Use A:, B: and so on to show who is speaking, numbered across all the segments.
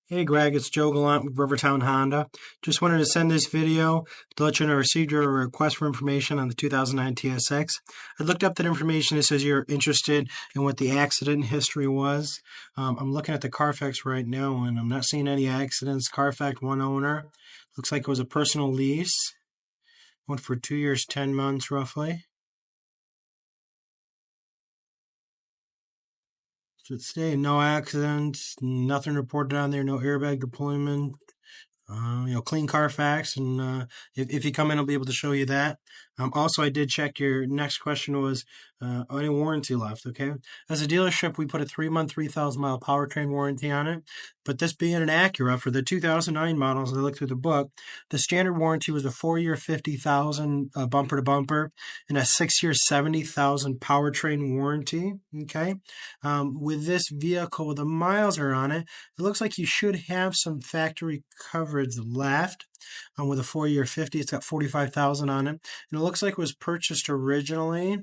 A: Hey Greg, it's Joe Gallant with Rivertown Honda. Just wanted to send this video to let you know I received your request for information on the 2009 TSX. I looked up that information. It says you're interested in what the accident history was. I'm looking at the Carfax right now and I'm not seeing any accidents. Carfax, one owner. Looks like it was a personal lease. Went for 2 years, 10 months roughly. So it's saying no accidents, nothing reported on there, no airbag deployment. Clean Carfax, and if you come in, I'll be able to show you that. Also, I did check your next question was any warranty left, okay? As a dealership, we put a 3-month, 3,000-mile powertrain warranty on it, but this being an Acura, for the 2009 models, I looked through the book, the standard warranty was a 4-year, 50,000 bumper to bumper, and a 6-year, 70,000 powertrain warranty, okay? With this vehicle, the miles are on it, it looks like you should have some factory coverage left. With a 4-year 50, it's got 45,000 on it. And it looks like it was purchased originally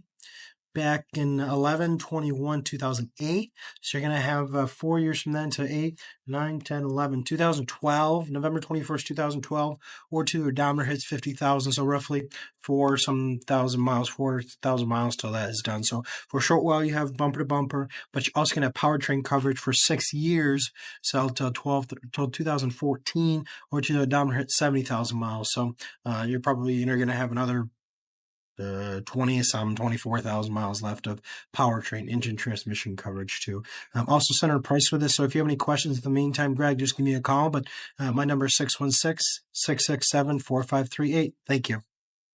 A: back in 11/21/2008. So you're going to have 4 years from then to 8, 9, 10, 11, 2012, November 21st, 2012, or to the odometer hits 50,000. So roughly 4,000 miles till that is done. So for a short while, you have bumper to bumper, but you're also going to have powertrain coverage for 6 years. So till 2014, or to the odometer hits 70,000 miles. So you're probably going to have another 24,000 miles left of powertrain engine transmission coverage too. Also sent our price for this. So if you have any questions in the meantime, Greg, just give me a call. But my number is 616-667-4538. Thank you.